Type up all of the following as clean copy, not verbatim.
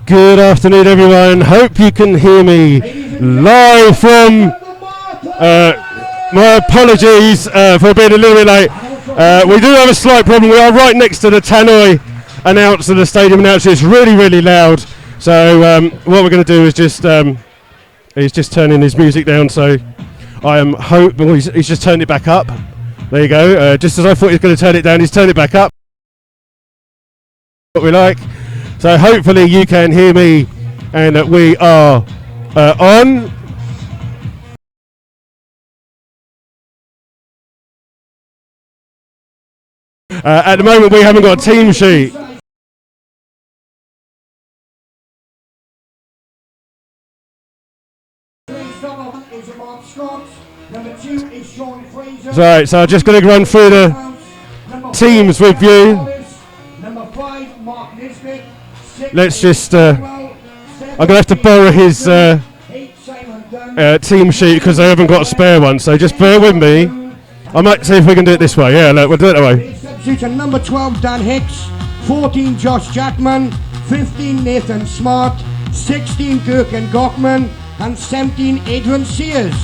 Good afternoon, everyone. Hope you can hear me live from. My apologies for being a little bit late. We do have a slight problem. We are right next to the tannoy announcer, the stadium announcer. It's really, really loud. So what we're going to do is just turning his music down. So I am hoping he's just turned it back up. There you go. Just as I thought he was going to turn it down, he's turned it back up. What we like. So hopefully you can hear me and that we are on. At the moment we haven't got a team sheet. Right, so I'm just going to run through the teams with you. Let's just, I'm going to have to borrow his team sheet because I haven't got a spare one, so just bear with me. I might see if we can do it this way. Yeah, look, we'll do it that way. Substitution number 12, Dan Hicks. 14, Josh Jackman. 15, Nathan Smart. 16, Kirk and Gockman. And 17, Adrian Sears.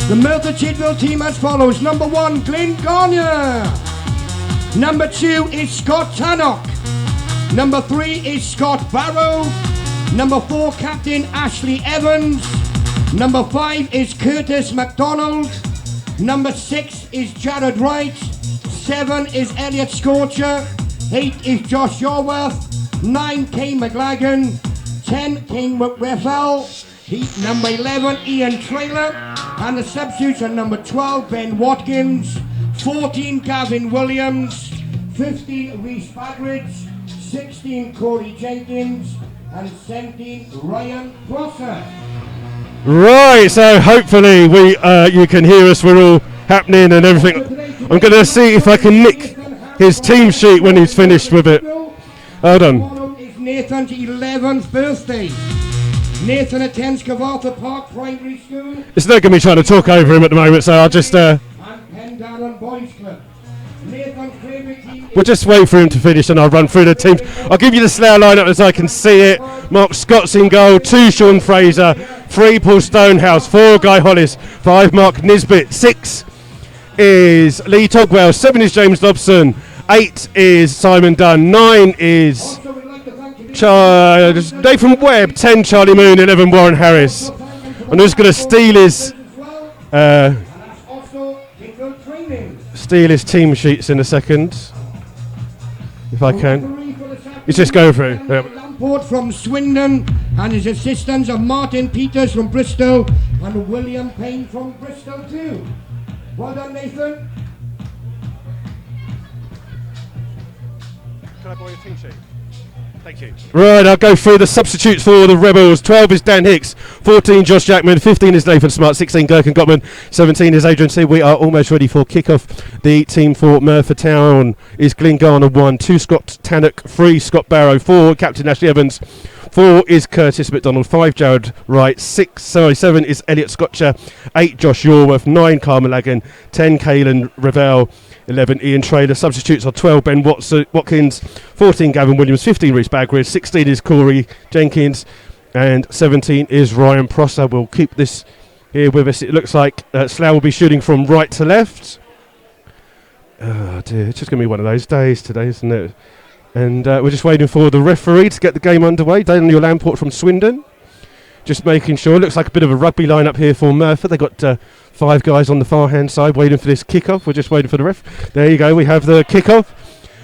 The Merthyr Town team as follows. Number 1, Glenn Garnier. Number 2 is Scott Tannock. Number 3 is Scott Barrow. Number 4, Captain Ashley Evans. Number 5 is Curtis MacDonald. Number 6 is Jared Wright. 7 is Elliot Scorcher. 8 is Josh Yorworth. 9, Kane McLagan. 10, King McWeffel. Heat number 11, Ian Trailer. And the substitution number 12, Ben Watkins. 14, Gavin Williams. 15, Reece Badridge. 16, Corey Jenkins. And 17, Ryan Prosser. Right, so hopefully you can hear us. We're all happening and everything. I'm going to see if I can nick his team sheet when he's finished with it. Hold on. It's Nathan's 11th birthday. Nathan attends Cavartha Park Primary School. It's no good me trying to talk over him at the moment, so I'll just... and Pendarren Boys Club. Nathan's favourite team. We'll just wait for him to finish and I'll run through the teams. I'll give you the Slough lineup as I can see it. Mark Scott's in goal, 2 Sean Fraser, 3 Paul Stonehouse, 4 Guy Hollis, 5 Mark Nisbet, 6 is Lee Togwell, 7 is James Dobson, 8 is Simon Dunn, 9 is Nathan Webb, 10 Charlie Moon, 11 Warren Harris. I'm just going to steal his team sheets in a second, if I can. Let's just go through. Lamport from Swindon, and his assistants are Martin Peters from Bristol and William Payne from Bristol too. Well done, Nathan. Can I borrow your team sheet? Thank you. Right, I'll go through the substitutes for the Rebels. 12 is Dan Hicks, 14 Josh Jackman, 15 is Nathan Smart, 16 Gherkin Gottman, 17 is Adrian C. We are almost ready for kickoff. The team for Merthyr Town is Glyn Garner 1, 2 Scott Tannock, 3 Scott Barrow, 4 Captain Ashley Evans, 4 is Curtis MacDonald, 5 Jared Wright, 7 is Elliot Scotcher, 8 Josh Yorworth, 9 Carl Lagan, 10 Caelan Revell, 11 Ian Trader. Substitutes are 12 Ben Watkins, 14 Gavin Williams, 15 Reece Bagridge, 16 is Corey Jenkins, and 17 is Ryan Prosser. We'll keep this here with us. It looks like Slough will be shooting from right to left. Oh dear, it's just going to be one of those days today, isn't it? And we're just waiting for the referee to get the game underway. Daniel Lamport from Swindon. Just making sure. Looks like a bit of a rugby line-up here for Merthyr. They've got 5 guys on the far-hand side waiting for this kickoff. We're just waiting for the ref. There you go. We have the kickoff.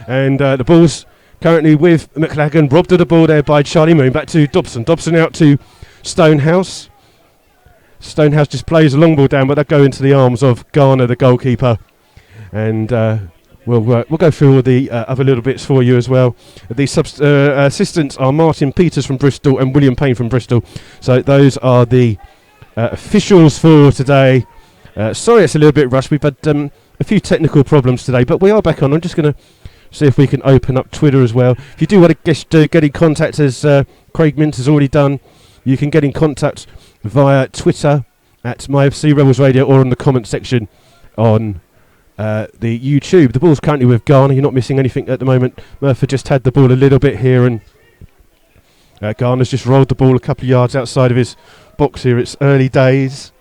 And the ball's currently with McLagan. Robbed of the ball there by Charlie Moon. Back to Dobson. Dobson out to Stonehouse. Stonehouse just plays a long ball down, but that go into the arms of Garner, the goalkeeper. And we'll go through all the other little bits for you as well. The assistants are Martin Peters from Bristol and William Payne from Bristol. So those are the officials for today. Sorry it's a little bit rushed. We've had a few technical problems today, but we are back on. I'm just going to see if we can open up Twitter as well. If you do want to get in contact, as Craig Mint has already done, you can get in contact via Twitter at MyFC Rebels Radio or in the comment section on the YouTube. The ball's currently with Garner. You're not missing anything at the moment. Merthyr just had the ball a little bit here and Garner's just rolled the ball a couple of yards outside of his box here. It's early days.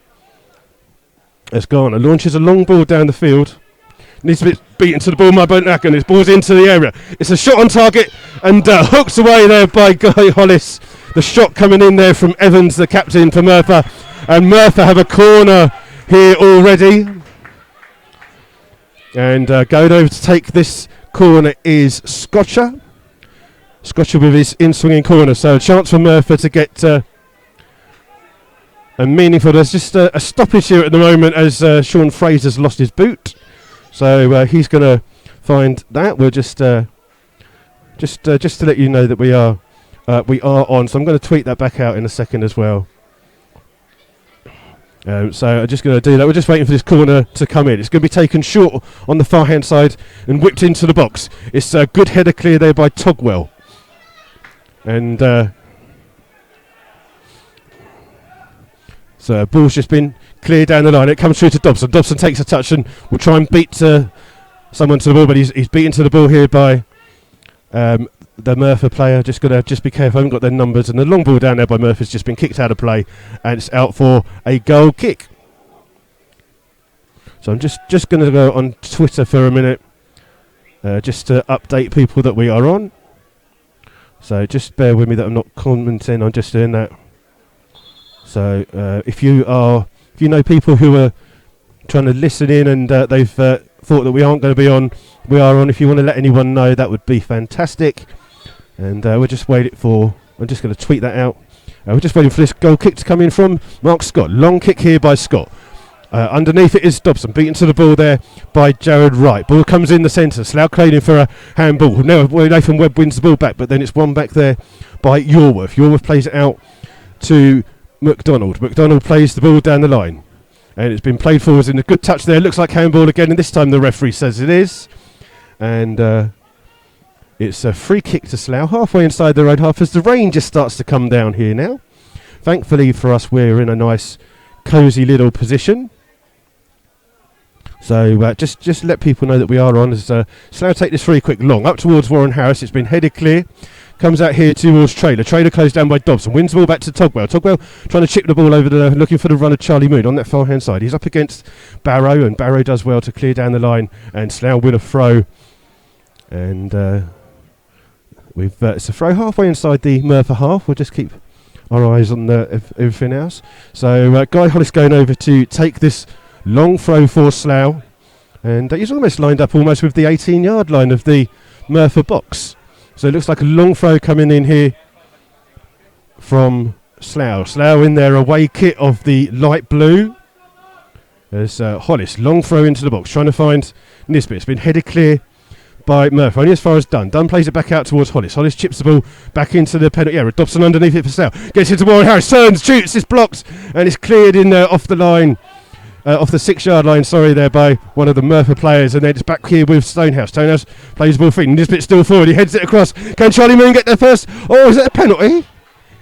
As Garner launches a long ball down the field. Needs to be beaten to the ball by Myfootballclub. His ball's into the area. It's a shot on target and hooked away there by Guy Hollis. The shot coming in there from Evans, the captain for Merthyr. And Merthyr have a corner here already. And going over to take this corner is Scotcher. Scotcher with his in-swinging corner. So a chance for Merthyr to get a meaningful. There's just a stoppage here at the moment as Sean Fraser's lost his boot. So he's going to find that. We're just to let you know that we are on. So I'm going to tweet that back out in a second as well. So I'm just going to do that. We're just waiting for this corner to come in. It's going to be taken short on the far hand side and whipped into the box. It's a good header clear there by Togwell. And so ball's just been cleared down the line. It comes through to Dobson. Dobson takes a touch and will try and beat someone to the ball, but he's beaten to the ball here by the Merthyr player. Just got to be careful. I haven't got their numbers. And the long ball down there by Murphy's just been kicked out of play, and it's out for a goal kick. So I'm just going to go on Twitter for a minute, just to update people that we are on. So just bear with me that I'm not commenting. I'm just doing that. So if you know people who are trying to listen in and they've thought that we aren't going to be on, we are on. If you want to let anyone know, that would be fantastic. And we're just waiting for. I'm just going to tweet that out. We're just waiting for this goal kick to come in from Mark Scott. Long kick here by Scott. Underneath it is Dobson, beaten to the ball there by Jared Wright. Ball comes in the centre. Slough claiming for a handball. Now Nathan Webb wins the ball back, but then it's won back there by Yorworth. Yorworth plays it out to McDonald. McDonald plays the ball down the line. And it's been played forwards in a good touch there. Looks like handball again, and this time the referee says it is. And it's a free kick to Slough, halfway inside their own half as the rain just starts to come down here now. Thankfully for us, we're in a nice, cosy little position. So just let people know that we are on. As Slough take this free quick long up towards Warren Harris. It's been headed clear. Comes out here towards Traylor. Traylor closed down by Dobson. Wins the ball back to Togwell. Togwell trying to chip the ball over looking for the run of Charlie Moon on that far hand side. He's up against Barrow, and Barrow does well to clear down the line. And Slough win a throw. And it's a throw halfway inside the Merthyr half. We'll just keep our eyes on everything else. So Guy Hollis going over to take this long throw for Slough. And he's almost lined up almost with the 18-yard line of the Merthyr box. So it looks like a long throw coming in here from Slough. Slough in their away kit of the light blue. There's Hollis, long throw into the box, trying to find Nisbet. It's been headed clear by Murphy, only as far as Dunn. Dunn plays it back out towards Hollis. Hollis chips the ball back into the penalty area. Dobson underneath it for Slough. Gets into Warren Harris, turns, shoots, it's blocked, and it's cleared in off the line. Off the 6-yard line, there by one of the Merthyr players, and then it's back here with Stonehouse. Stonehouse plays the ball free. Nisbet still forward. He heads it across. Can Charlie Moon get there first? Oh, is it a penalty?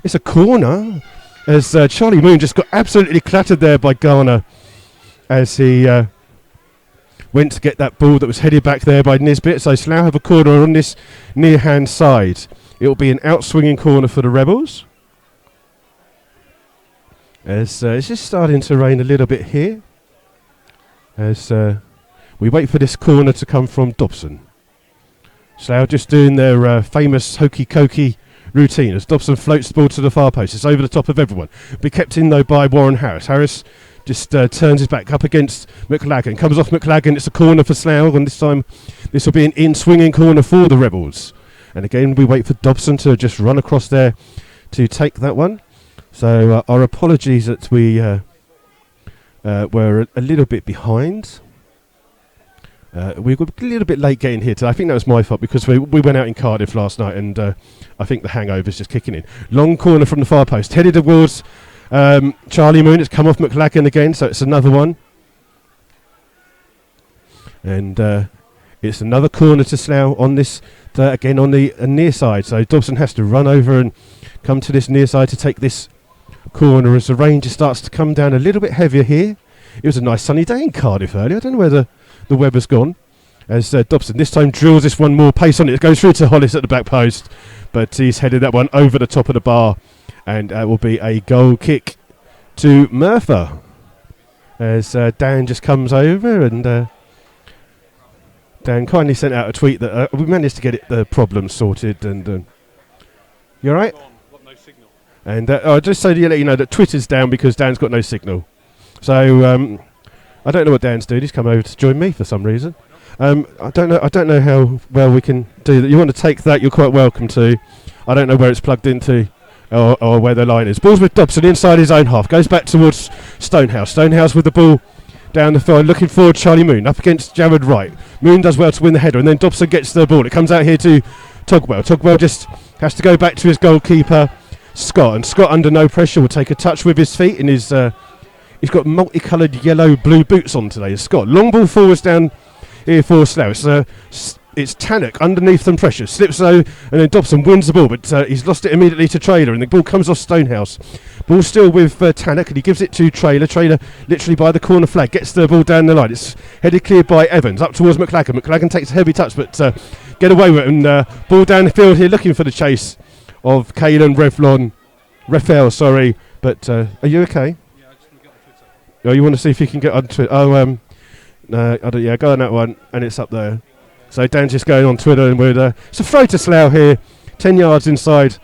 It's a corner. As Charlie Moon just got absolutely clattered there by Garner as he went to get that ball that was headed back there by Nisbet. So Slough have a corner on this near-hand side. It will be an out-swinging corner for the Rebels. As it's just starting to rain a little bit here. As we wait for this corner to come from Dobson. Slough just doing their famous hokey-cokey routine as Dobson floats the ball to the far post. It's over the top of everyone. Be kept in though by Warren Harris. Harris just turns his back up against McLagan. Comes off McLagan. It's a corner for Slough, and this time this will be an in-swinging corner for the Rebels. And again we wait for Dobson to just run across there to take that one. So our apologies that we were a little bit behind. We were a little bit late getting here today. I think that was my fault because we went out in Cardiff last night, and I think the hangover's just kicking in. Long corner from the far post, headed towards Charlie Moon. It's come off McLagan again, so it's another one. And it's another corner to Slough on this, again on the near side. So Dobson has to run over and come to this near side to take this corner as the rain just starts to come down a little bit heavier here. It was a nice sunny day in Cardiff earlier. I don't know where the weather's gone. as Dobson this time drills this one more pace on it. It goes through to Hollis at the back post, but he's headed that one over the top of the bar, and it will be a goal kick to Merthyr as Dan just comes over, and Dan kindly sent out a tweet that we managed to get the problem sorted, and you alright? No signal. And just so to let you know that Twitter's down because Dan's got no signal. So I don't know what Dan's doing. He's come over to join me for some reason. I don't know how well we can do that. You want to take that? You're quite welcome to. I don't know where it's plugged into or where the line is. Ball's with Dobson inside his own half. Goes back towards Stonehouse. Stonehouse with the ball down the field, looking forward. Charlie Moon up against Jared Wright. Moon does well to win the header, and then Dobson gets the ball. It comes out here to Togwell. Togwell just has to go back to his goalkeeper Scott, and Scott under no pressure will take a touch with his feet in his. He's got multicoloured yellow-blue boots on today. Scott, long ball forwards down here for Slough. It's Tannock underneath some pressure, slips low, and then Dobson wins the ball, but he's lost it immediately to Trailer, and the ball comes off Stonehouse. Ball still with Tannock, and he gives it to Trailer. Trailer literally by the corner flag, gets the ball down the line. It's headed cleared by Evans, up towards McLagan. McLagan takes a heavy touch, but get away with it, and ball down the field here, looking for the chase of Caelan Refel, sorry, but are you okay? Yeah, I just want to get on Twitter. Oh, you want to see if you can get on Twitter? Oh, no, I don't. Yeah, go on that one, and it's up there. So Dan's just going on Twitter, and it's a throw to Slough here, 10 yards inside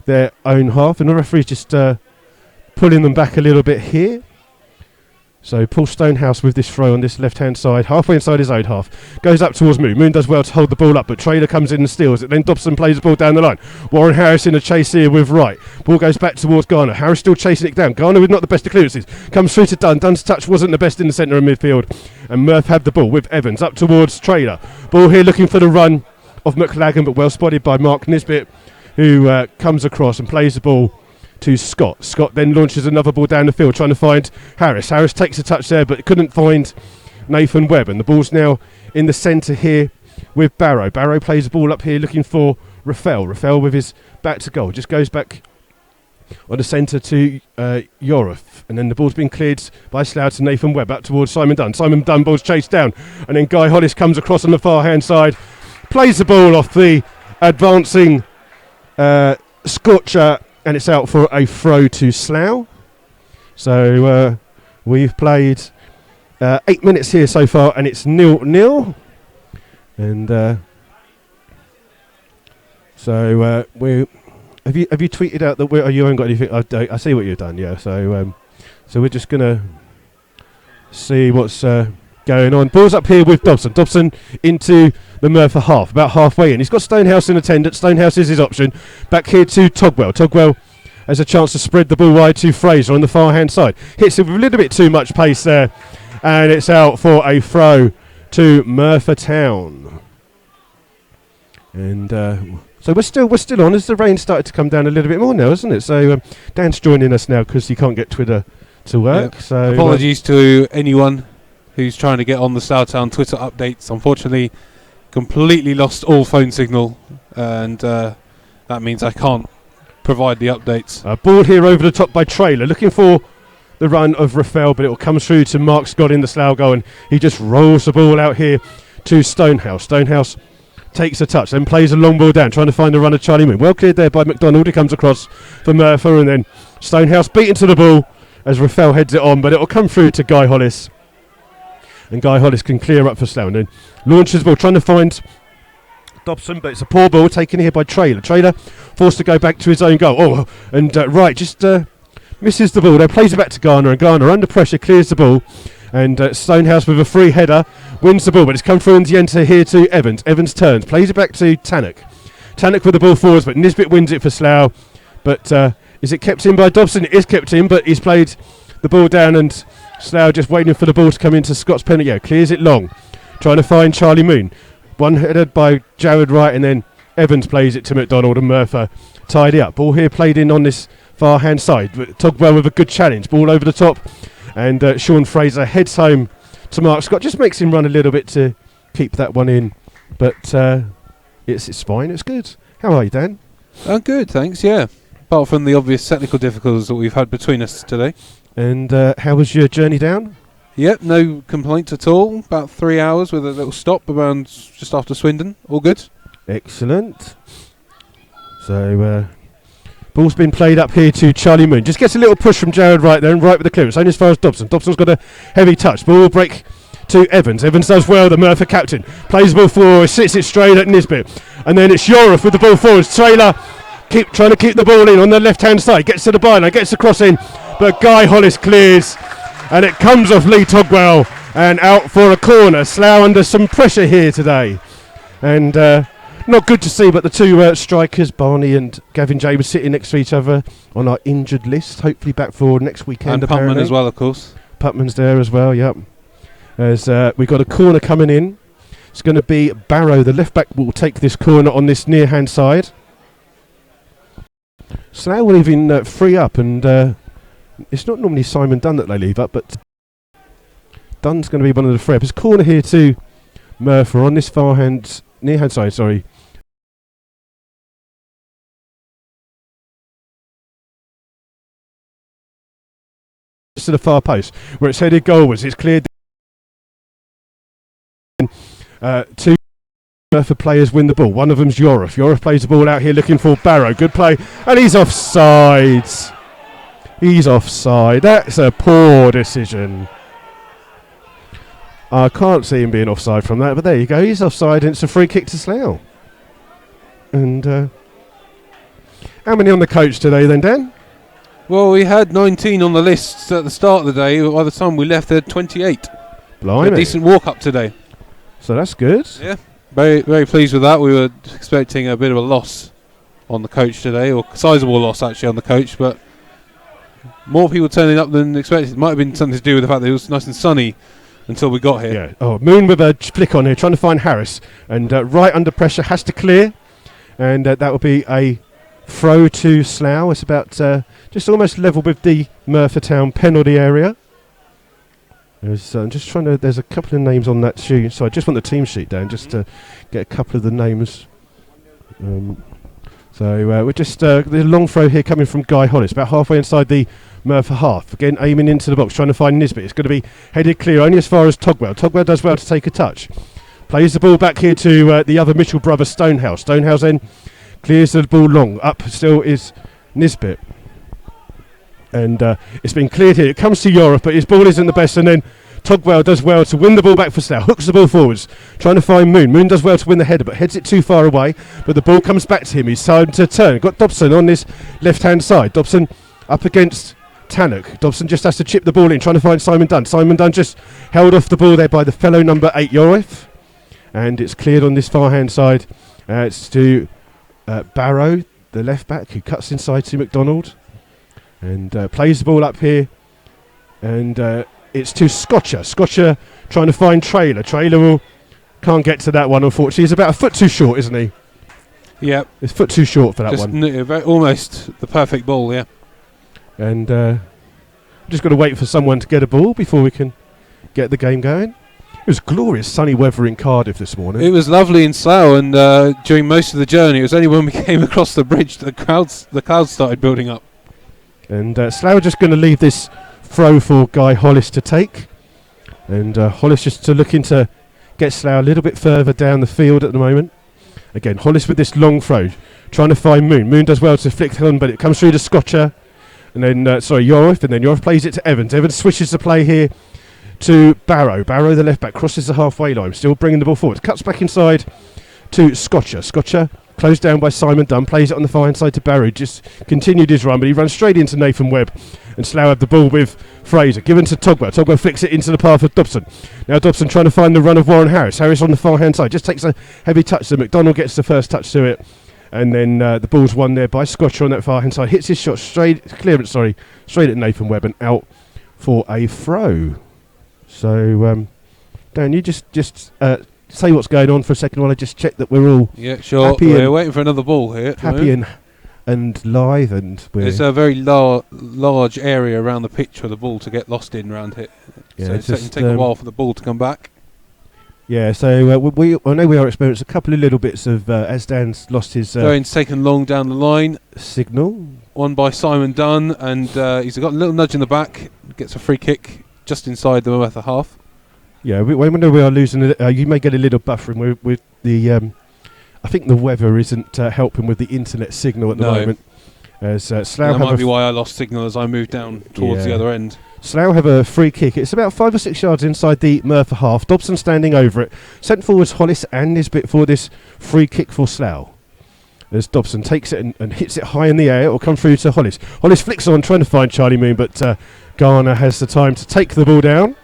their own half, and the referee's just pulling them back a little bit here. So Paul Stonehouse with this throw on this left-hand side, halfway inside his own half, goes up towards Moon. Moon does well to hold the ball up, but Trailer comes in and steals it. Then Dobson plays the ball down the line. Warren Harris in a chase here with Wright. Ball goes back towards Garner. Harris still chasing it down. Garner with not the best of clearances. Comes through to Dunn. Dunn's touch wasn't the best in the centre of midfield. And Murph had the ball with Evans up towards Trailer. Ball here looking for the run of McLagan, but well spotted by Mark Nisbet, who comes across and plays the ball to Scott. Scott then launches another ball down the field trying to find Harris. Harris takes a touch there but couldn't find Nathan Webb, and the ball's now in the centre here with Barrow. Barrow plays the ball up here looking for Rafael. Rafael with his back to goal just goes back on the centre to Yorif, and then the ball's been cleared by Slough to Nathan Webb up towards Simon Dunn. Simon Dunn, ball's chased down, and then Guy Hollis comes across on the far hand side, plays the ball off the advancing Scorcher, and it's out for a throw to Slough. So we've played 8 minutes here so far, and it's 0-0. And so we have you tweeted out that you haven't got anything? I see what you've done. Yeah. So we're just gonna see what's going on. Ball's up here with Dobson. Dobson into the Merthyr half, about halfway in. He's got Stonehouse in attendance. Stonehouse is his option. Back here to Togwell. Togwell has a chance to spread the ball wide to Fraser on the far hand side. Hits it with a little bit too much pace there, and it's out for a throw to Merthyr Town. And so we're still on as the rain started to come down a little bit more now, isn't it? So Dan's joining us now because he can't get Twitter to work. Yeah. So apologies to anyone who's trying to get on the Slough Town Twitter updates. Unfortunately, completely lost all phone signal, and that means I can't provide the updates. Ball here over the top by Trailer, looking for the run of Rafael, but it will come through to Mark Scott in the Slough goal, and he just rolls the ball out here to Stonehouse. Stonehouse takes a touch, then plays a long ball down, trying to find the run of Charlie Moon. Well cleared there by McDonald. He comes across for Merthyr, and then Stonehouse beaten to the ball as Rafael heads it on, but it will come through to Guy Hollis. And Guy Hollis can clear up for Slough, and then launches the ball, trying to find Dobson, but it's a poor ball taken here by Trailer. Trailer forced to go back to his own goal. Oh, and Wright just misses the ball. There plays it back to Garner, and Garner under pressure clears the ball. And Stonehouse with a free header wins the ball, but it's come through and enter here to Evans. Evans turns, plays it back to Tannock. Tannock with the ball forwards, but Nisbet wins it for Slough. But is it kept in by Dobson? It is kept in, but he's played the ball down, and Slough just waiting for the ball to come into Scott's penalty. Yeah, clears it long, trying to find Charlie Moon. One headed by Jared Wright, and then Evans plays it to McDonald, and Merthyr tidy up. Ball here played in on this far hand side. Togwell with a good challenge. Ball over the top, and Sean Fraser heads home to Mark Scott. Just makes him run a little bit to keep that one in, but it's fine. It's good. How are you, Dan? I'm good, thanks. Yeah, apart from the obvious technical difficulties that we've had between us today. And how was your journey down? Yep, no complaints at all. About 3 hours with a little stop around just after Swindon. All good. Excellent. So, ball's been played up here to Charlie Moon. Just gets a little push from Jared right there and right with the clearance. Only as far as Dobson. Dobson's got a heavy touch. Ball will break to Evans. Evans does well, the Merthyr captain. Plays the ball forward, sits it straight at Nisbet. And then it's Yorif with the ball forwards. Taylor trying to keep the ball in on the left-hand side. Gets to the byline, gets the cross in. But Guy Hollis clears. And it comes off Lee Togwell and out for a corner. Slough under some pressure here today. And not good to see, but the two strikers, Barney and Gavin James, sitting next to each other on our injured list. Hopefully back for next weekend. And Putman as well, of course. Putman's there as well, yep. As we've got a corner coming in. It's going to be Barrow, the left back, will take this corner on this near hand side. Slough will even free up, and it's not normally Simon Dunn that they leave up, but Dunn's going to be one of the free up. It's corner here to Merthyr on this near hand side, sorry. To the far post where it's headed goalwards. It's cleared. Two Merthyr players win the ball. One of them's Yorif. Yorif plays the ball out here looking for Barrow. Good play, and he's offside. He's offside. That's a poor decision. I can't see him being offside from that, but there you go. He's offside, and it's a free kick to Slough. And how many on the coach today then, Dan? Well, we had 19 on the list at the start of the day. By the time we left, there 28. Blimey. A decent walk-up today. So that's good. Yeah, very, very pleased with that. We were expecting a bit of a loss on the coach today, or sizable loss actually on the coach, but more people turning up than expected. It might have been something to do with the fact that it was nice and sunny until we got here. Yeah. Oh, Moon with a flick on here, trying to find Harris, and right under pressure, has to clear, and that will be a throw to Slough. It's about just almost level with the Merthyr Town penalty area. I'm just trying to. There's a couple of names on that sheet, so I just want the team sheet down just to get a couple of the names. So we're just the long throw here coming from Guy Hollis, about halfway inside the Merthyr half. Again, aiming into the box, trying to find Nisbet. It's going to be headed clear only as far as Togwell. Togwell does well to take a touch. Plays the ball back here to the other Mitchell brother, Stonehouse. Stonehouse then clears the ball long. Up still is Nisbet. And it's been cleared here. It comes to Yorif, but his ball isn't the best. And then Togwell does well to win the ball back for Slough. Hooks the ball forwards, trying to find Moon. Moon does well to win the header, but heads it too far away. But the ball comes back to him. He's time to turn. Got Dobson on this left-hand side. Dobson up against Tannock. Dobson just has to chip the ball in, trying to find Simon Dunn. Simon Dunn just held off the ball there by the fellow number 8, Yorif. And it's cleared on this far-hand side. It's to Barrow, the left-back, who cuts inside to McDonald. And plays the ball up here, and it's to Scotcher. Scotcher trying to find Trailer. Trailer can't get to that one, unfortunately. He's about a foot too short, isn't he? Yeah. He's a foot too short for that just one. Almost the perfect ball, yeah. And just got to wait for someone to get a ball before we can get the game going. It was glorious sunny weather in Cardiff this morning. It was lovely in Slough, and during most of the journey, it was only when we came across the bridge that the clouds started building up. And Slough are just going to leave this throw for Guy Hollis to take. And Hollis just to looking to get Slough a little bit further down the field at the moment. Again, Hollis with this long throw, trying to find Moon. Moon does well to flick on, but it comes through to Scotcher. And then, Yorif, and then Yorif plays it to Evans. Evans switches the play here to Barrow. Barrow, the left back, crosses the halfway line, still bringing the ball forward. Cuts back inside to Scotcher. Scotcher closed down by Simon Dunn, plays it on the far hand side to Barrow, just continued his run, but he runs straight into Nathan Webb, and Slough have the ball with Fraser, given to Togwell. Togwell flicks it into the path of Dobson. Now Dobson trying to find the run of Warren Harris. Harris on the far hand side, just takes a heavy touch, so McDonald gets the first touch to it, and then the ball's won there by Scotcher on that far hand side, hits his shot straight at Nathan Webb and out for a throw. So Dan, you just say what's going on for a second while I just check that we're all happy. We're waiting for another ball here. Happy and live, and there's a very large area around the pitch for the ball to get lost in around here. Yeah, so it's going to take a while for the ball to come back. Yeah, so I know we are experiencing a couple of little bits of as Dan's lost his Going's taken long down the line. Signal. One by Simon Dunn, and he's got a little nudge in the back. Gets a free kick just inside the Merthyr half. Yeah, when we are losing, you may get a little buffering with the. I think the weather isn't helping with the internet signal at the moment. As Slough that might be why I lost signal as I moved down towards the other end. Slough have a free kick. It's about 5 or 6 yards inside the Merthyr half. Dobson standing over it. Sent forwards Hollis and Nisbet for this free kick for Slough. As Dobson takes it and hits it high in the air, it will come through to Hollis. Hollis flicks on, trying to find Charlie Moon, but Garner has the time to take the ball down.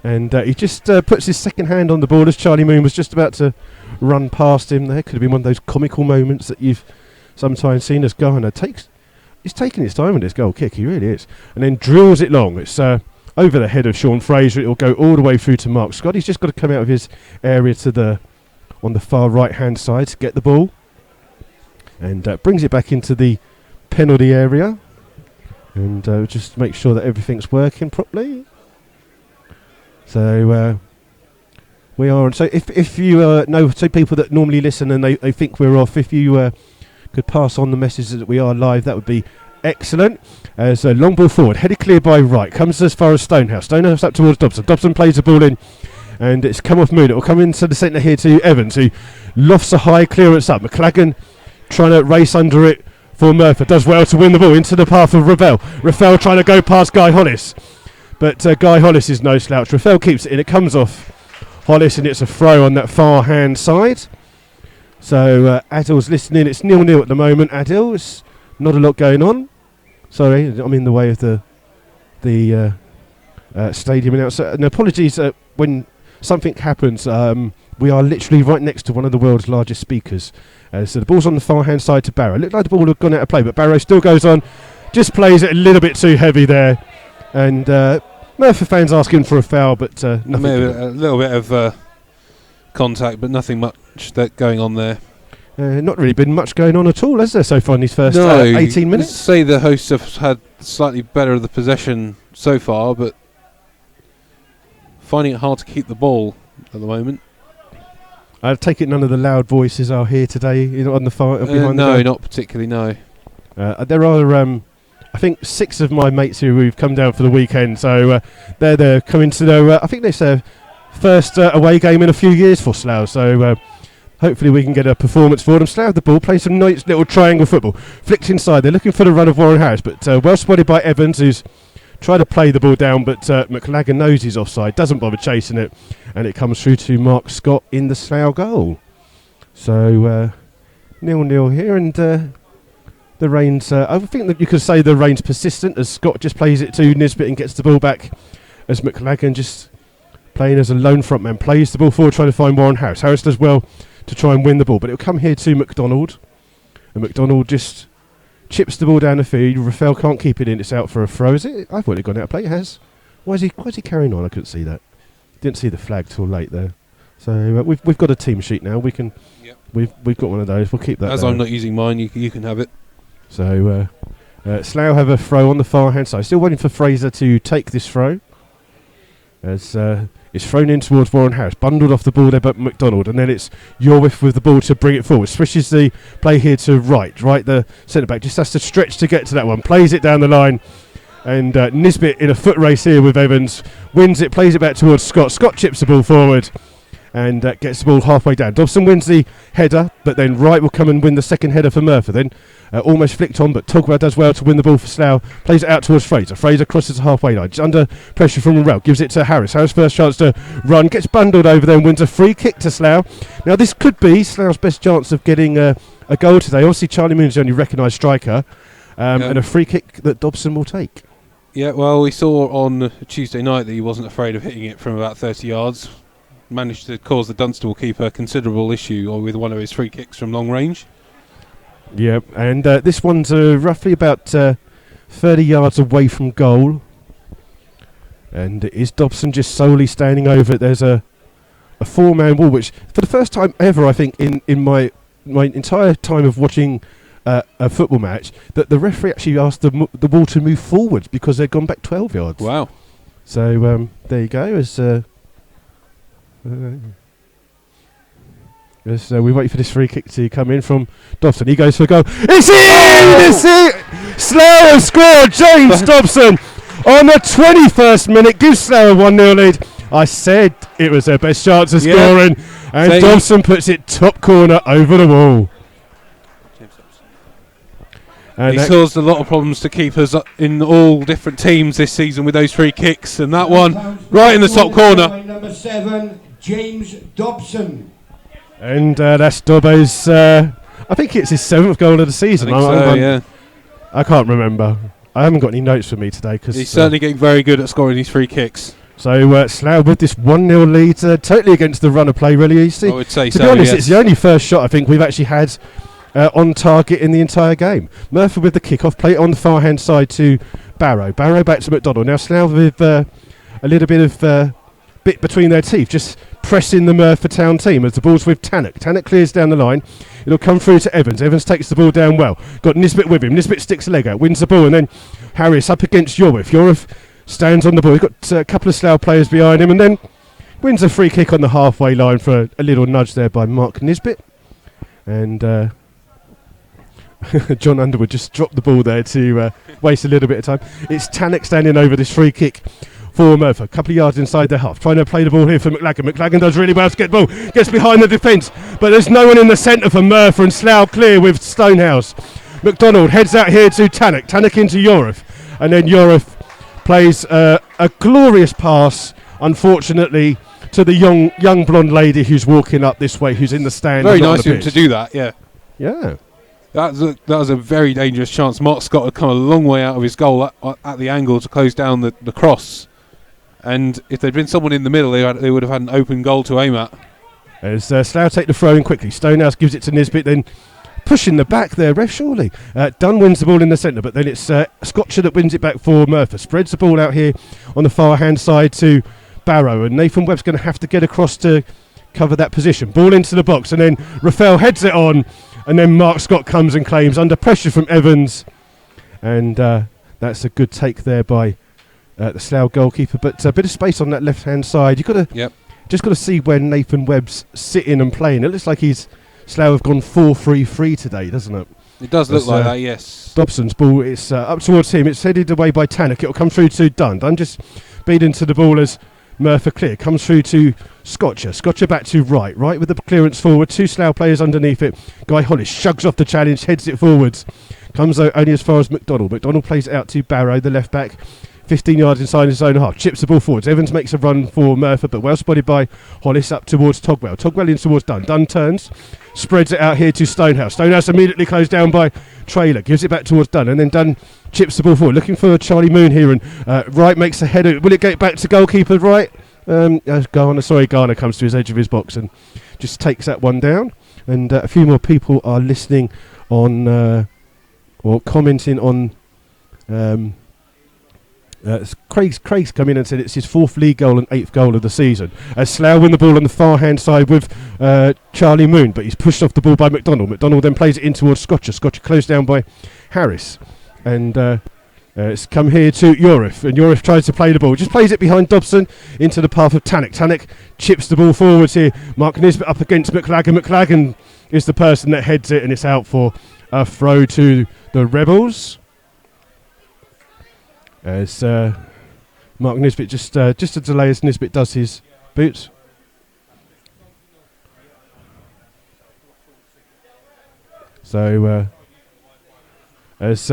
And he just puts his second hand on the ball as Charlie Moon was just about to run past him there. Could have been one of those comical moments that you've sometimes seen as Garner he's taking his time with this goal kick, he really is. And then drills it long. It's over the head of Sean Fraser. It will go all the way through to Mark Scott. He's just got to come out of his area on the far right hand side to get the ball. And brings it back into the penalty area. And just make sure that everything's working properly. So we are. So if you know, so people that normally listen and they think we're off, if you could pass on the message that we are live, that would be excellent. As a long ball forward, headed clear by right, comes as far as Stonehouse. Stonehouse up towards Dobson. Dobson plays the ball in, and it's come off Moon. It will come into the centre here to Evans, who lofts a high clearance up. McLagan trying to race under it for Merthyr. Does well to win the ball into the path of Ravel. Ravel trying to go past Guy Hollis. But Guy Hollis is no slouch. Ravel keeps it in. It comes off Hollis, and it's a throw on that far hand side. So Adil's listening. It's 0-0 at the moment. Adil, it's not a lot going on. Sorry, I'm in the way of the stadium announcer. And apologies when something happens. We are literally right next to one of the world's largest speakers. So the ball's on the far hand side to Barrow. Looked like the ball had gone out of play, but Barrow still goes on. Just plays it a little bit too heavy there. And Merthyr fans asking for a foul, but nothing. Maybe a little bit of contact, but nothing much going on there. Not really been much going on at all, has there, so far in these first 18 minutes? I'd say the hosts have had slightly better of the possession so far, but finding it hard to keep the ball at the moment. I take it none of the loud voices are here today on the far behind the goal? No, not particularly, no. There are, I think, 6 of my mates who've come down for the weekend, so they're coming to their, I think it's their first away game in a few years for Slough, so hopefully we can get a performance for them. Slough the ball, playing some nice little triangle football. Flicked inside, they're looking for the run of Warren Harris, but well spotted by Evans, who's tried to play the ball down, but McLagan knows he's offside, doesn't bother chasing it, and it comes through to Mark Scott in the Slough goal. So 0-0 here, and the rain's, I think that you could say the rain's persistent as Scott just plays it to Nisbet and gets the ball back, as McLagan just playing as a lone front man, plays the ball forward trying to find Warren Harris. Harris does well to try and win the ball, but it'll come here to McDonald, and McDonald just chips the ball down the field. Rafael can't keep it in, it's out for a throw. Is it? I thought it gone out of play. It has. Why is he carrying on? I couldn't see that. Didn't see the flag till late there. So we've got a team sheet now. We can. Yep. We've got one of those. We'll keep that. As there. I'm not using mine, you can have it. So Slough have a throw on the far hand side. Still waiting for Fraser to take this throw. As it's thrown in towards Warren Harris, bundled off the ball there by McDonald, and then it's Yorwith with the ball to bring it forward. Swishes the play here to right, the centre back just has to stretch to get to that one, plays it down the line, and Nisbet in a foot race here with Evans, wins it, plays it back towards Scott. Scott chips the ball forward and gets the ball halfway down. Dobson wins the header, but then Wright will come and win the second header for Merthyr. Then almost flicked on, but Togwell does well to win the ball for Slough. Plays it out towards Fraser. Fraser crosses the halfway line, just under pressure from Morrell. Gives it to Harris. Harris first chance to run, gets bundled over there and wins a free kick to Slough. Now this could be Slough's best chance of getting a goal today. Obviously Charlie Moon's the only recognised striker, and a free kick that Dobson will take. Yeah, well, we saw on Tuesday night that he wasn't afraid of hitting it from about 30 yards. Managed to cause the Dunstable keeper considerable issue with one of his free kicks from long range. Yeah, and this one's roughly about 30 yards away from goal. And is Dobson just solely standing over it? There's a 4-man wall, which for the first time ever, I think, in my entire time of watching a football match, that the referee actually asked the wall to move forward because they'd gone back 12 yards. Wow. So there you go. As we wait for this free kick to come in from Dobson. He goes for a goal. It's in! It's in! Slough have scored! James Dobson on the 21st minute gives Slough a 1-0 lead. I said it was their best chance of scoring, and So Dobson puts it top corner over the wall. And he caused a lot of problems to keepers in all different teams this season with those free kicks, and that one right in the top corner. Number 7, James Dobson. And that's Dobbo's, I think it's his 7th goal of the season. I can't remember. I haven't got any notes for me today. Cause he's certainly getting very good at scoring these free kicks. So Slough with this 1-0 lead, totally against the run of play, really easy. I would say to be honest, it's the only first shot I think we've actually had on target in the entire game. Merthyr with the kick-off, play it on the far-hand side to Barrow. Barrow back to McDonald. Now Slough with a little bit of bit between their teeth, just pressing the Merthyr Town team as the ball's with Tannock. Tannock clears down the line. It'll come through to Evans. Evans takes the ball down well. Got Nisbet with him. Nisbet sticks a leg out, wins the ball, and then Harris up against Yorif. Yorif stands on the ball. He's got a couple of Slough players behind him, and then wins a free kick on the halfway line for a little nudge there by Mark Nisbet. And John Underwood just dropped the ball there to waste a little bit of time. It's Tannock standing over this free kick for Merthyr, a couple of yards inside their half, trying to play the ball here for McLagan. McLagan does really well to get the ball, gets behind the defence, but there's no one in the centre for Merthyr, and Slough clear with Stonehouse. McDonald heads out here to Tannock, Tannock into Yorif, and then Yorif plays a glorious pass, unfortunately, to the young blonde lady who's walking up this way, who's in the stand. Very nice of him to do that, yeah. Yeah. That was a very dangerous chance. Mark Scott had come a long way out of his goal at the angle to close down the cross. And if there'd been someone in the middle, they would have had an open goal to aim at. As Slough take the throw in quickly. Stonehouse gives it to Nisbet, then pushing the back there, ref surely. Dunn wins the ball in the centre, but then it's Scotcher that wins it back for Merthyr. Spreads the ball out here on the far hand side to Barrow, and Nathan Webb's going to have to get across to cover that position. Ball into the box, and then Raphael heads it on, and then Mark Scott comes and claims under pressure from Evans, and that's a good take there by the Slough goalkeeper. But a bit of space on that left hand side. You've got to just got to see where Nathan Webb's sitting and playing. It looks like Slough have gone 4-3-3 today, doesn't it? It does look like that, yes. Dobson's ball, it's up towards him. It's headed away by Tannock. It'll come through to Dunn. Dunn just beat into the ball as Merthyr clear. Comes through to Scotcher. Scotcher back to right. Right with the clearance forward. 2 Slough players underneath it. Guy Hollis shrugs off the challenge, heads it forwards. Comes only as far as McDonald. McDonald plays it out to Barrow, the left back. 15 yards inside his own half. Chips the ball forwards. Evans makes a run for Merthyr, but well spotted by Hollis up towards Togwell. Togwell in towards Dunn. Dunn turns. Spreads it out here to Stonehouse. Stonehouse immediately closed down by Trailer. Gives it back towards Dunn, and then Dunn chips the ball forward. Looking for Charlie Moon here, and Wright makes a header. Will it get back to goalkeeper Wright? Garner comes to his edge of his box and just takes that one down. And a few more people are listening on or commenting on. Craig's come in and said it's his 4th league goal and 8th goal of the season. As Slough win the ball on the far hand side with Charlie Moon, but he's pushed off the ball by McDonald. McDonald then plays it in towards Scotcher. Scotcher closed down by Harris, and it's come here to Yorif, and Yorif tries to play the ball, just plays it behind Dobson into the path of Tannock. Tannock chips the ball forwards here. Mark Nisbet up against McLagan. McLagan is the person that heads it, and it's out for a throw to the Rebels. As Mark Nisbet just a delay as Nisbet does his boots. So as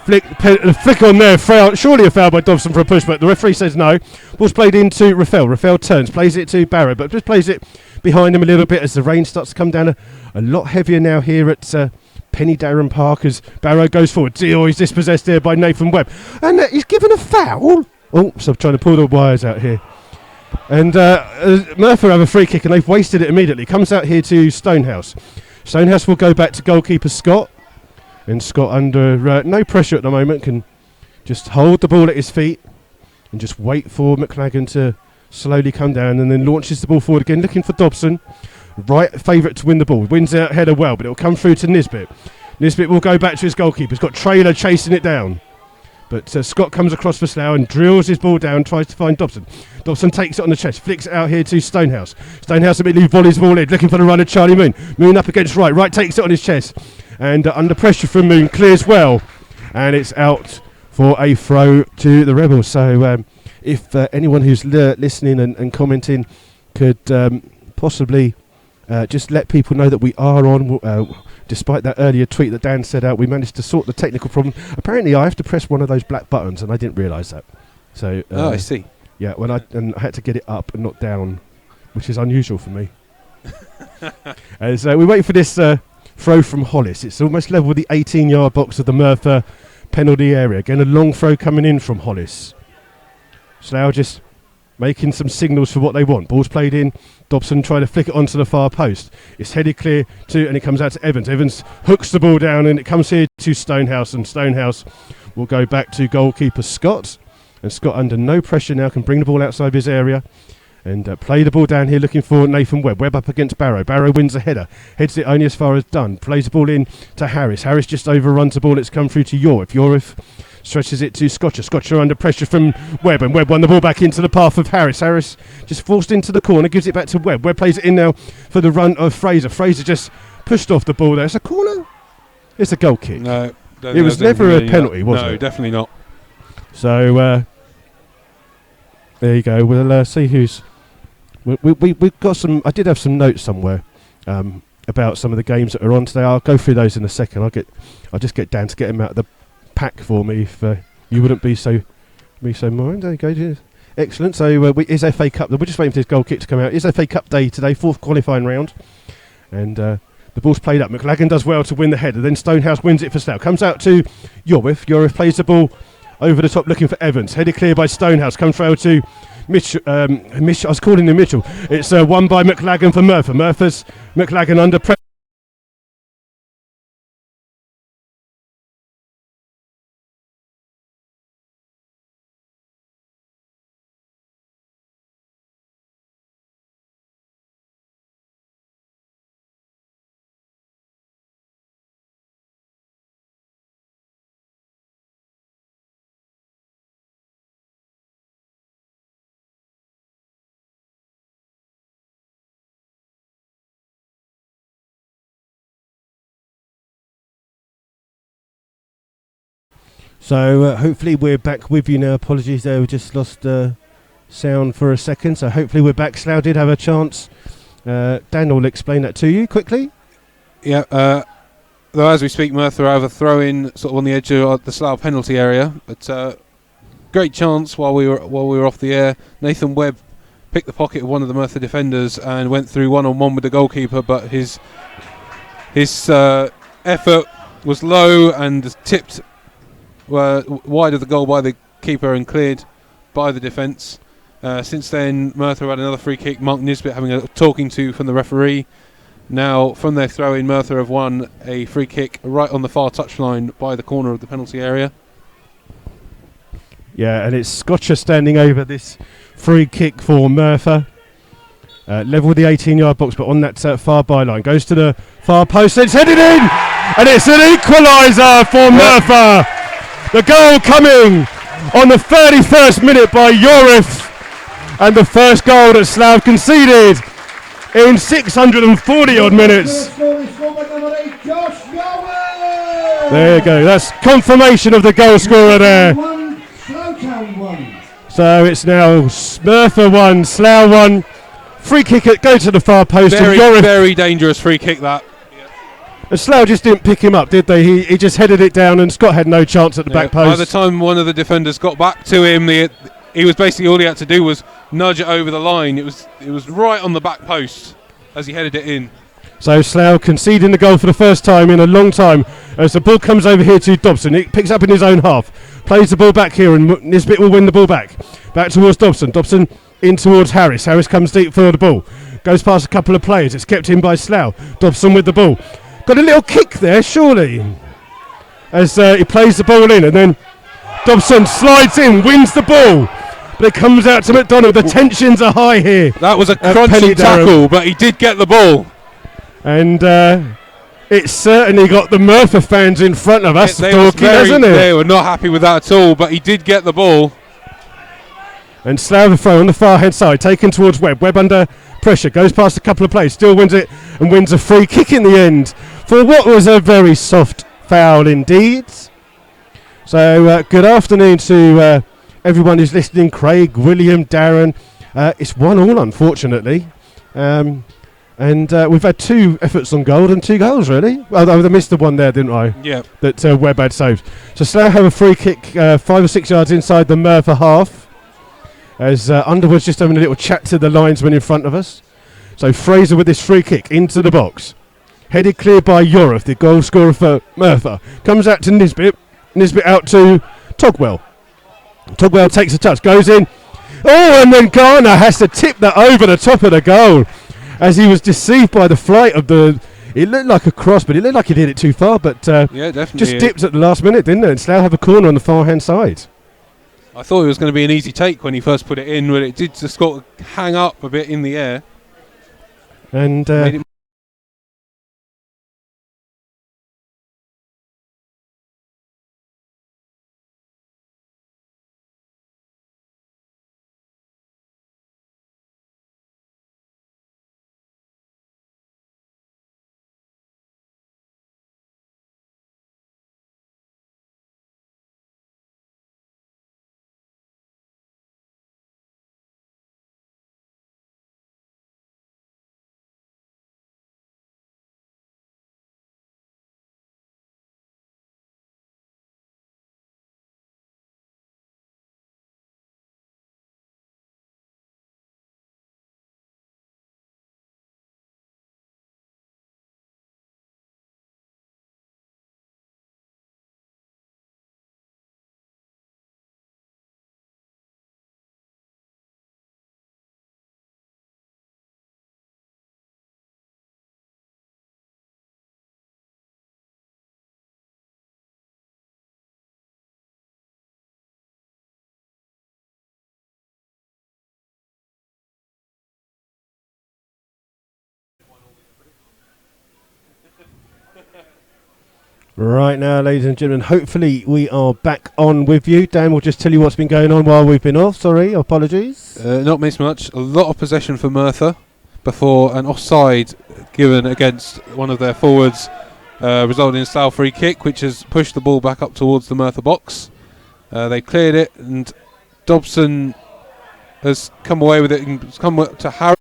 flick on there, surely a foul by Dobson for a push, but the referee says no. Ball's played into Raphael. Raphael turns, plays it to Barrow, but just plays it behind him a little bit as the rain starts to come down a lot heavier now here at Penny Darren Park as Barrow goes forward. He's dispossessed here by Nathan Webb, and he's given a foul. Oh, so I'm trying to pull the wires out here. And Merthyr have a free kick, and they've wasted it immediately. Comes out here to Stonehouse. Stonehouse will go back to goalkeeper Scott, and Scott under no pressure at the moment can just hold the ball at his feet and just wait for McLagan to slowly come down, and then launches the ball forward again, looking for Dobson. Right favourite to win the ball. Wins out header well, but it'll come through to Nisbet. Nisbet will go back to his goalkeeper. He's got Trailer chasing it down. But Scott comes across for Slough and drills his ball down, tries to find Dobson. Dobson takes it on the chest, flicks it out here to Stonehouse. Stonehouse immediately volleys the ball in, looking for the run of Charlie Moon. Moon up against Wright. Wright takes it on his chest. And under pressure from Moon, clears well. And it's out for a throw to the Rebels. So if anyone who's listening and commenting could possibly just let people know that we are on, despite that earlier tweet that Dan said out, we managed to sort the technical problem. Apparently I have to press one of those black buttons and I didn't realise that. So I see. Yeah, I had to get it up and not down, which is unusual for me. So we wait for this throw from Hollis. It's almost level with the 18-yard box of the Merthyr penalty area. Again, a long throw coming in from Hollis. Slough just making some signals for what they want. Ball's played in. Dobson trying to flick it onto the far post. It's headed clear and it comes out to Evans. Evans hooks the ball down and it comes here to Stonehouse, and Stonehouse will go back to goalkeeper Scott. And Scott, under no pressure now, can bring the ball outside his area and play the ball down here looking for Nathan Webb. Webb up against Barrow. Barrow wins a header. Heads it only as far as Dunn. Plays the ball in to Harris. Harris just overruns the ball. It's come through to Yorif. Yorif stretches it to Scotcher. Scotcher under pressure from Webb, and Webb won the ball back into the path of Harris. Harris just forced into the corner, gives it back to Webb. Webb plays it in now for the run of Fraser. Fraser just pushed off the ball there. It's a corner? It's a goal kick. No. It was never a penalty, was it? No, definitely not. So, there you go. We'll see who's... We've got some... I did have some notes somewhere about some of the games that are on today. I'll go through those in a second. I'll just get Dan to get him out of the pack for me if you wouldn't be so mind. There you go. Excellent. So is FA Cup. We're just waiting for this goal kick to come out. Is FA Cup day today, 4th qualifying round, and the ball's played up. McLagan does well to win the header. Then Stonehouse wins it for Slough. Comes out to Yorif. Yorif plays the ball over the top looking for Evans. Headed clear by Stonehouse. Comes through to Mitchell. I was calling him Mitchell. It's won by McLagan for Merthyr. Merthyr's McLagan under pressure. So hopefully we're back with you now. Apologies there, we just lost sound for a second. So hopefully we're back. Slough did have a chance. Dan will explain that to you quickly. Yeah, though as we speak, Merthyr have a throw in sort of on the edge of the Slough penalty area. But great chance while we were off the air. Nathan Webb picked the pocket of one of the Merthyr defenders and went through one-on-one with the goalkeeper, but his effort was low and tipped wide of the goal by the keeper and cleared by the defence. Since then, Merthyr had another free kick. Mark Nisbet having a talking to from the referee. Now, from their throw-in, Merthyr have won a free kick right on the far touchline by the corner of the penalty area. Yeah, and it's Scotcher standing over this free kick for Merthyr. Level with the 18-yard box, but on that far byline. Goes to the far post. It's headed in! And it's an equaliser for Merthyr! The goal coming on the 31st minute by Yorif, and the first goal that Slough conceded in 640 odd minutes. There you go, that's confirmation of the goal scorer there. So it's now Merthyr 1, Slough 1. Free kick, go to the far post. Very dangerous free kick that. And Slough just didn't pick him up, did they? He just headed it down, and Scott had no chance at the back post. By the time one of the defenders got back to him, he was basically, all he had to do was nudge it over the line. It was right on the back post as he headed it in. So Slough conceding the goal for the first time in a long time as the ball comes over here to Dobson. It picks up in his own half, plays the ball back here, and Nisbet will win the ball back towards Dobson. Dobson in towards Harris. Harris comes deep for the ball, goes past a couple of players. It's kept in by Slough. Dobson with the ball. Got a little kick there, surely, as he plays the ball in, and then Dobson slides in, wins the ball, but it comes out to McDonald. The tensions are high here. That was a crunchy tackle, but he did get the ball. And it's certainly got the Merthyr fans in front of us talking, hasn't it? They were not happy with that at all, but he did get the ball. And Slough the throw on the far hand side, taken towards Webb. Webb under pressure, goes past a couple of players, still wins it, and wins a free kick in the end for what was a very soft foul indeed. So good afternoon to everyone who's listening. Craig, William, Darren. It's 1-1, unfortunately. And we've had 2 efforts on goal and 2 goals, really. Well, I missed the one there, didn't I? Yeah. That Webb had saved. So Slough have a free kick 5 or 6 yards inside the Merthyr half. As Underwood's just having a little chat to the linesman in front of us. So Fraser with this free kick into the box. Headed clear by Yoreth, the goal scorer for Merthyr. Comes out to Nisbet. Nisbet out to Togwell. Togwell takes a touch, goes in. Oh, and then Garner has to tip that over the top of the goal. As he was deceived by the flight of the... It looked like a cross, but it looked like he did it too far. But yeah, definitely just dipped at the last minute, didn't it? And Slough have a corner on the far-hand side. I thought it was going to be an easy take when he first put it in, but it did just sort of hang up a bit in the air. And Made it right now, ladies and gentlemen, hopefully we are back on with you. Dan will just tell you what's been going on while we've been off. Sorry, apologies. not missed much. A lot of possession for Merthyr before an offside given against one of their forwards, resulting in a Slough free kick, which has pushed the ball back up towards the Merthyr box. They cleared it, and Dobson has come away with it and come to Harry.